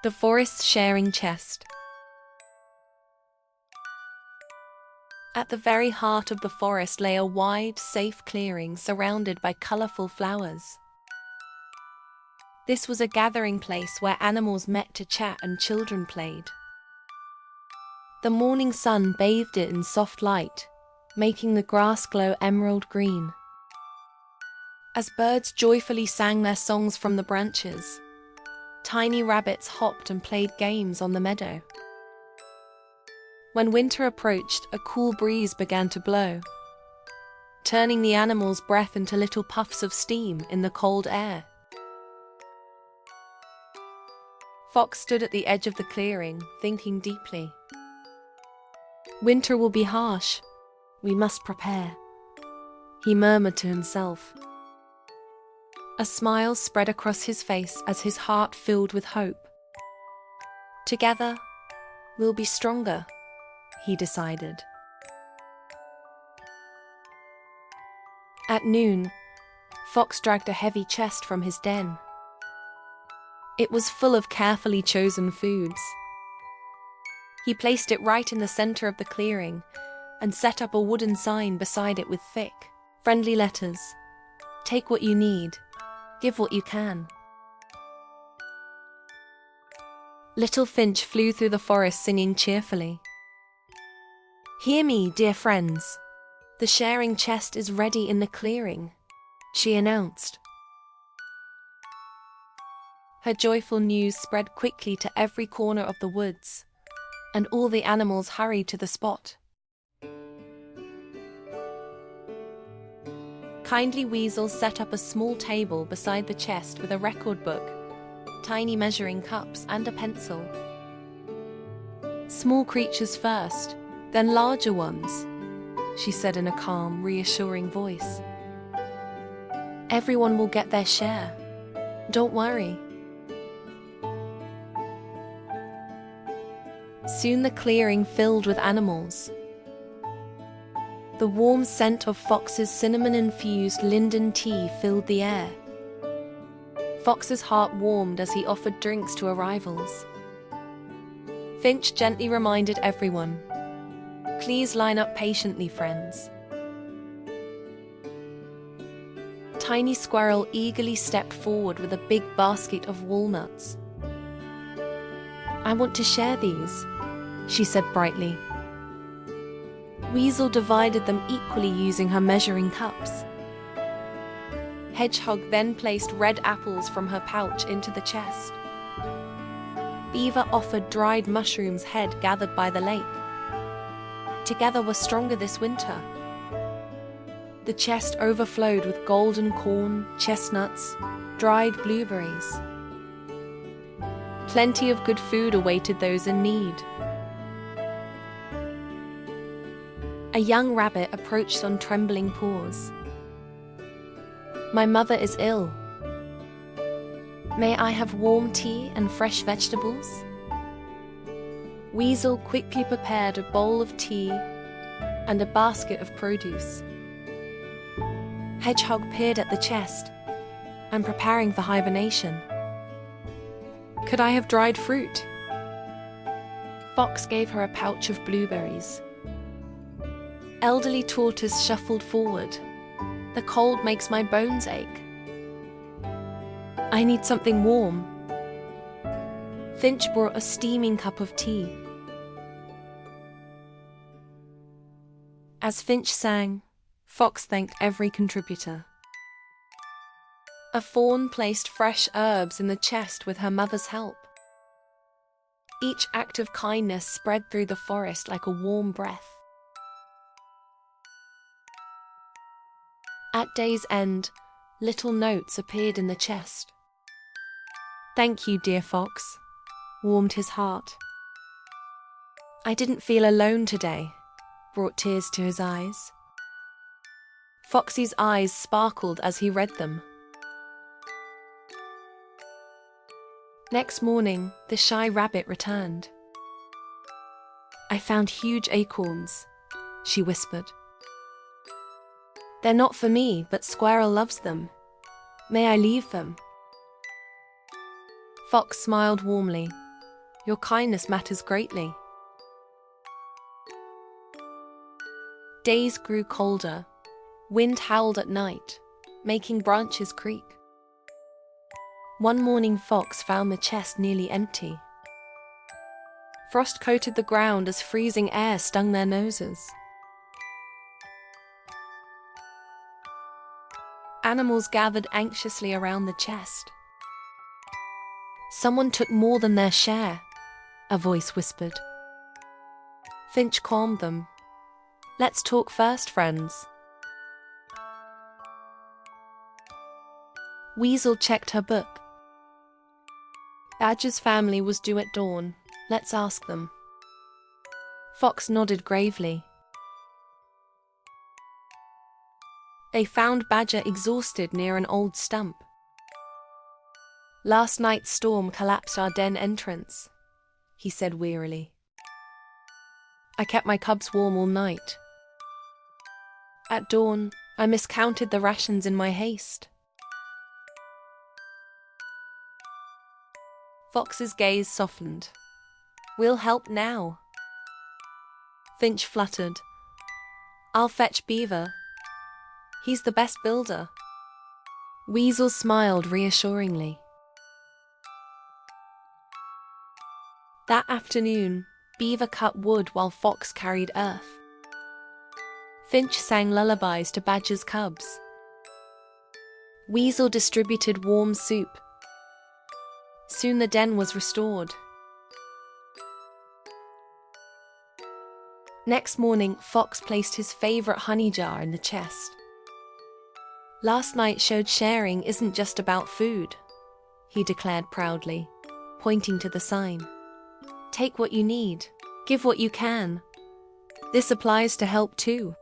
The forest's sharing chest. At the very heart of the forest lay a wide, safe clearing surrounded by colorful flowers. This was a gathering place where animals met to chat and children played. The morning sun bathed it in soft light, making the grass glow emerald green. As birds joyfully sang their songs from the branches, tiny rabbits hopped and played games on the meadow. When winter approached, a cool breeze began to blow, turning the animals' breath into little puffs of steam in the cold air. Fox stood at the edge of the clearing, thinking deeply. Winter will be harsh. We must prepare, he murmured to himself. A smile spread across his face as his heart filled with hope. Together, we'll be stronger, he decided. At noon, Fox dragged a heavy chest from his den. It was full of carefully chosen foods. He placed it right in the center of the clearing and set up a wooden sign beside it with thick, friendly letters. Take what you need. Give what you can. Little Finch flew through the forest singing cheerfully. Hear me, dear friends. The sharing chest is ready in the clearing, she announced. Her joyful news spread quickly to every corner of the woods, and all the animals hurried to the spot. Kindly Weasel set up a small table beside the chest with a record book, tiny measuring cups, and a pencil. Small creatures first, then larger ones, she said in a calm, reassuring voice. Everyone will get their share. Don't worry. Soon the clearing filled with animals. The warm scent of Fox's cinnamon-infused linden tea filled the air. Fox's heart warmed as he offered drinks to arrivals. Finch gently reminded everyone, please line up patiently, friends. Tiny Squirrel eagerly stepped forward with a big basket of walnuts. I want to share these, she said brightly. Weasel divided them equally using her measuring cups. Hedgehog then placed red apples from her pouch into the chest. Beaver offered dried mushrooms head gathered by the lake. Together we're stronger this winter. The chest overflowed with golden corn, chestnuts, dried blueberries. Plenty of good food awaited those in need. A young rabbit approached on trembling paws. My mother is ill. May I have warm tea and fresh vegetables? Weasel quickly prepared a bowl of tea and a basket of produce. Hedgehog peered at the chest and preparing for hibernation. Could I have dried fruit? Fox gave her a pouch of blueberries. Elderly Tortoise shuffled forward. The cold makes my bones ache. I need something warm. Finch brought a steaming cup of tea. As Finch sang, Fox thanked every contributor. A fawn placed fresh herbs in the chest with her mother's help. Each act of kindness spread through the forest like a warm breath. At day's end, little notes appeared in the chest. Thank you, dear Fox, warmed his heart. I didn't feel alone today, brought tears to his eyes. Foxy's eyes sparkled as he read them. Next morning, the shy rabbit returned. I found huge acorns, she whispered. They're not for me, but Squirrel loves them. May I leave them? Fox smiled warmly, Your kindness matters greatly. Days grew colder. Wind howled at night, making branches creak. One morning Fox found the chest nearly empty. Frost coated the ground as freezing air stung their noses. Animals gathered anxiously around the chest. Someone took more than their share, a voice whispered. Finch calmed them. Let's talk first, friends. Weasel checked her book. Badger's family was due at dawn. Let's ask them. Fox nodded gravely. They found Badger exhausted near an old stump. Last night's storm collapsed our den entrance, he said wearily. I kept my cubs warm all night. At dawn, I miscounted the rations in my haste. Fox's gaze softened. We'll help now. Finch fluttered. I'll fetch Beaver. He's the best builder. Weasel smiled reassuringly. That afternoon, Beaver cut wood while Fox carried earth. Finch sang lullabies to Badger's cubs. Weasel distributed warm soup. Soon the den was restored. Next morning, Fox placed his favorite honey jar in the chest. Last night showed sharing isn't just about food, he declared proudly, pointing to the sign. Take what you need, give what you can. This applies to help too.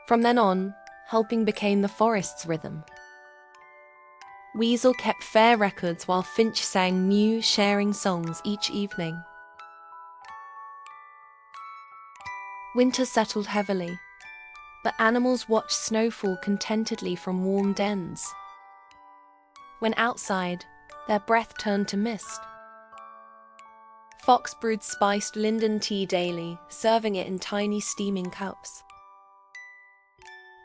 From then on, helping became the forest's rhythm. Weasel kept fair records while Finch sang new sharing songs each evening. Winter settled heavily, but animals watched snowfall contentedly from warm dens. When outside, their breath turned to mist. Fox brewed spiced linden tea daily, serving it in tiny steaming cups.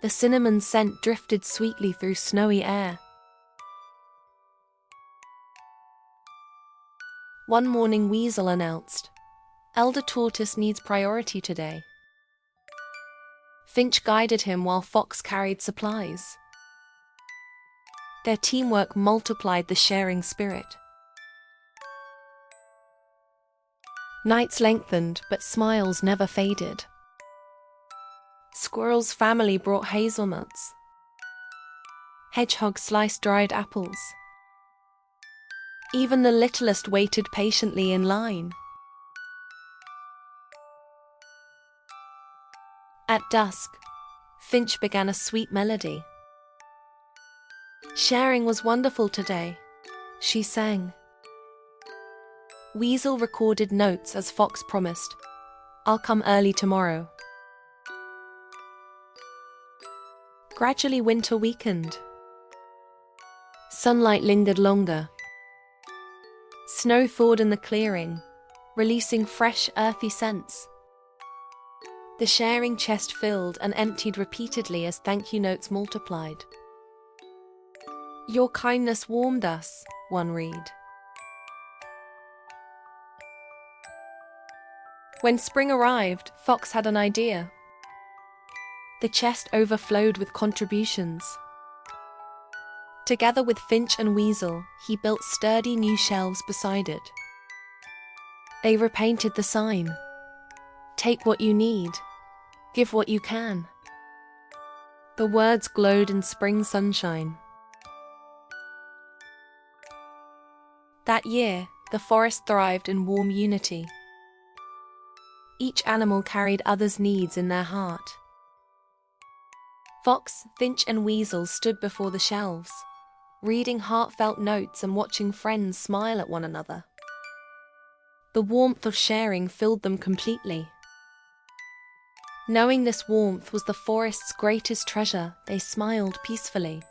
The cinnamon scent drifted sweetly through snowy air. One morning Weasel announced, Elder Tortoise needs priority today. Finch guided him while Fox carried supplies. Their teamwork multiplied the sharing spirit. Nights lengthened, but smiles never faded. Squirrel's family brought hazelnuts. Hedgehog sliced dried apples. Even the littlest waited patiently in line. At dusk, Finch began a sweet melody. Sharing was wonderful today, she sang. Weasel recorded notes as Fox promised, I'll come early tomorrow. Gradually winter weakened. Sunlight lingered longer. Snow thawed in the clearing, releasing fresh, earthy scents. The sharing chest filled and emptied repeatedly as thank you notes multiplied. Your kindness warmed us, one read. When spring arrived, Fox had an idea. The chest overflowed with contributions. Together with Finch and Weasel, he built sturdy new shelves beside it. They repainted the sign. Take what you need, give what you can. The words glowed in spring sunshine. That year, the forest thrived in warm unity. Each animal carried others' needs in their heart. Fox, Finch, and Weasel stood before the shelves, reading heartfelt notes and watching friends smile at one another. The warmth of sharing filled them completely. Knowing this warmth was the forest's greatest treasure, they smiled peacefully.